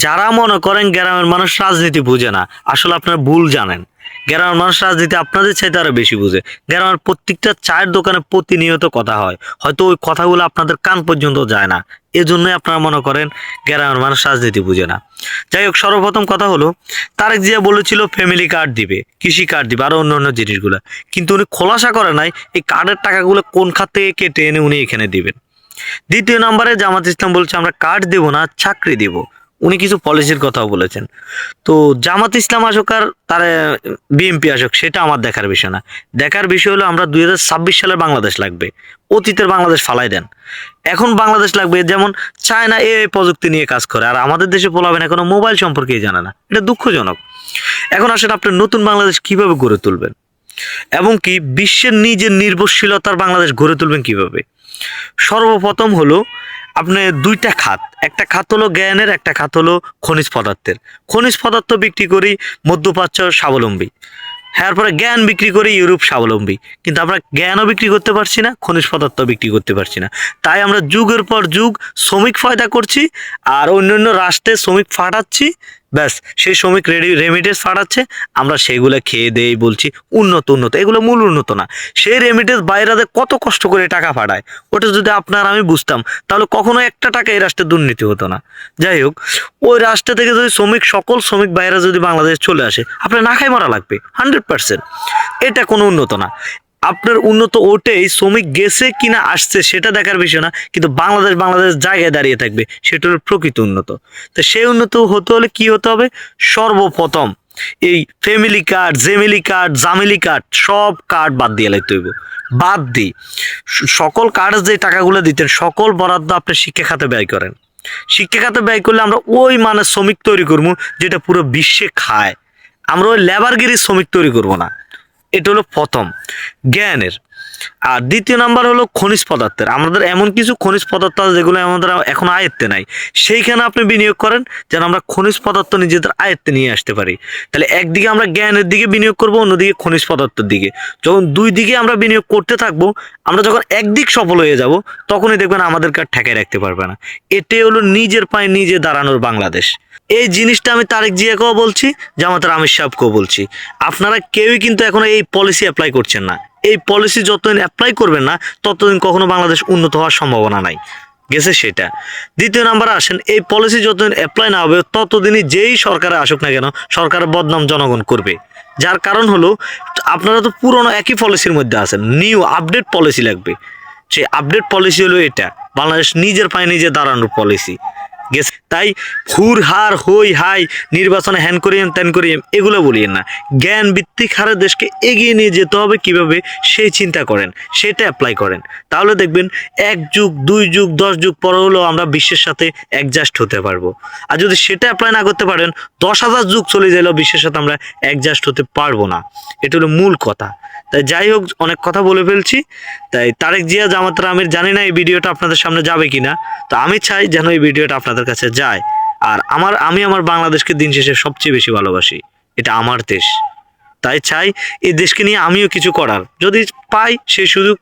যারা মনে করেন গ্রামের মানুষ রাজনীতি বুঝে না, আসলে আপনারা ভুল জানেন। গ্রামের মানুষ রাজনীতি আপনাদের চাইতে আরো বেশি বুঝে। গ্রামের প্রত্যেকটা চায়ের দোকানে প্রতিনিয়ত কথা হয়, হয়তো ওই কথাগুলো আপনাদের কান পর্যন্ত যায় না। এজন্যই আপনারা মনে করেন গ্রামের মানুষ রাজনীতি বুঝে না। যাই হোক, সর্বপ্রথম কথা হলো, তারেক জিয়া বলেছিল ফ্যামিলি কার্ড দিবে, কৃষি কার্ড দিবে, আরো অন্য জিনিসগুলো, কিন্তু উনি খোলাসা করে নাই এই কার্ডের টাকাগুলো কোন খাত থেকে কেটে এনে উনি এখানে দিবেন। দ্বিতীয় নম্বরে জামাত ইসলাম বলছে আমরা কার্ড দেব না, চাকরি দেব। উনি কিছু পলিসির কথাও বলেছেন। তো জামাত ইসলাম আসুক আর তার বিএনপি আসুক, সেটা আমার দেখার বিষয় না। দেখার বিষয় হলো আমরা 2026 সালের বাংলাদেশ লাগবে। অতীতের বাংলাদেশ ফালাই দেন, এখন বাংলাদেশ লাগবে। যেমন চায়না এই প্রযুক্তি নিয়ে কাজ করে, আর আমাদের দেশে পোলাবেন এখনো মোবাইল সম্পর্কেই জানে না। এটা দুঃখজনক। এখন আসেন, আপনি নতুন বাংলাদেশ কিভাবে গড়ে তুলবেন এবং কি বিশ্বের নিজের নির্ভরশীলতার বাংলাদেশ গড়ে তুলবেন কিভাবে? সর্বপ্রথম হলো আপনি দুইটা খাত, একটা খাত হলো জ্ঞানের, একটা খাত হলো খনিজ পদার্থের। খনিজ পদার্থ বিক্রি করি মধ্যপ্রাচ্য স্বাবলম্বী, এরপরে জ্ঞান বিক্রি করে ইউরোপ স্বাবলম্বী। কিন্তু আমরা জ্ঞানও বিক্রি করতে পারছি না, খনিজ পদার্থ বিক্রি করতে পারছি না। তাই আমরা যুগের পর যুগ শ্রমিক ফায়দা করছি, আর অন্যান্য রাষ্ট্রে শ্রমিক ফাটাচ্ছি। ব্যাস, সেই শ্রমিক রেমিটেন্স ফাটাচ্ছে, আমরা সেগুলো খেয়ে দেই, বলছি উন্নত উন্নত। এগুলো মূল উন্নত না। সেই রেমিটেন্স বাইরাতে কত কষ্ট করে টাকা পাঠায়, ওটা যদি আপনার আমি বুঝতাম, তাহলে কখনো একটা টাকা এই রাষ্ট্রে দুর্নীতি হতো না। যাই হোক, ওই রাষ্ট্র থেকে যদি সকল শ্রমিক বাইরে যদি বাংলাদেশ চলে আসে, আপনার না খাই মারা লাগবে 100%। এটা কোনো উন্নত না। আপনার উন্নত ওটাই শ্রমিক গেছে কিনা আসছে সেটা দেখার বিষয় না, কিন্তু বাংলাদেশ জায়গায় দাঁড়িয়ে থাকবে, সেটা হলো প্রকৃত উন্নত। তো সেই উন্নত হতে হলে কি হতে হবে? সর্বপ্রথম এই family card, Gemelli card, জামিলি card, সব কার্ড বাদ দিয়ে লাইতে হইব। বাদ দিই সকল কার্ড যে টাকাগুলো দিতেন, সকল বরাদ্দ আপনি শিক্ষা খাতে ব্যয় করেন। শিক্ষা খাতে ব্যয় করলে আমরা ওই মানের শ্রমিক তৈরি করবো যেটা পুরো বিশ্বে খায়। আমরা ওই লেবারগিরি শ্রমিক তৈরি করব না। এটা হলো প্রথম জ্ঞানের। আর দ্বিতীয় নাম্বার হলো খনিজ পদার্থের। আমাদের এমন কিছু খনিজ পদার্থ আছে যেগুলো আমাদের এখন আয়ত্তে নাই, সেইখানে আপনি বিনিয়োগ করেন যেন আমরা খনিজ পদার্থ নিজেদের আয়ত্তে নিয়ে আসতে পারি। তাহলে একদিকে আমরা জ্ঞানের দিকে বিনিয়োগ করব, অন্যদিকে খনিজ পদার্থের দিকে। যখন দুই দিকে আমরা বিনিয়োগ করতে থাকবো, আমরা যখন একদিক সফল হয়ে যাব, তখনই দেখবেন আমাদেরকে আর ঠেকাই রাখতে পারবে না। এটাই হলো নিজের পায়ে নিজে দাঁড়ানোর বাংলাদেশ। এই জিনিসটা আমি তারেক জিয়াকেও বলছি, জামাতের আমির সাহেবকেও বলছি। আপনারা কেউই কিন্তু এখনো এই পলিসি অ্যাপ্লাই করছেন না। এই পলিসি যতদিন অ্যাপ্লাই করবেন না, ততদিন কখনো বাংলাদেশ উন্নত হওয়ার সম্ভাবনা নাই, গেছে সেটা। দ্বিতীয় নাম্বারে আসেন, এই পলিসি যতদিন অ্যাপ্লাই না হবে, ততদিনই যেই সরকারে আসুক না কেন, সরকারের বদনাম জনগণ করবে। যার কারণ হলো, আপনারা তো পুরনো একই পলিসির মধ্যে আছেন, নিউ আপডেট পলিসি লাগবে। সেই আপডেট পলিসি হলো এটা, বাংলাদেশ নিজের পায়ে নিজে দাঁড়ানোর পলিসি, গেছে। তাই হুর হার হই হাই নির্বাচনে হ্যান করিয়েন ত্যান করিয়েন এগুলো বলিয়েন না। জ্ঞান ভিত্তিক হারে দেশকে এগিয়ে নিয়ে যেতে হবে কিভাবে, সেই চিন্তা করেন, সেটা অ্যাপ্লাই করেন। তাহলে দেখবেন 1 যুগ 2 যুগ 10 যুগ পরে হলেও আমরা বিশ্বের সাথে অ্যাডজাস্ট হতে পারবো। আর যদি সেটা অ্যাপ্লাই না করতে পারেন, 10,000 যুগ চলে গেলেও বিশ্বের সাথে আমরা অ্যাডজাস্ট হতে পারবো না। এটা হলো মূল কথা। তাই যাই হোক, অনেক কথা বলে ফেলছি। তাই তারেক জিয়া, জামাতের আমির, জানি না এই ভিডিওটা আপনাদের সামনে যাবে কিনা। তো আমি চাই যেন এই ভিডিওটা আপনাদের কাছে যায়। আর আমি আমার বাংলাদেশকে দিন শেষে সবচেয়ে বেশি ভালোবাসি। এটা আমার দেশ। তাই চাই এই দেশকে নিয়ে আমিও কিছু করার, যদি পাই সেই সুযোগ।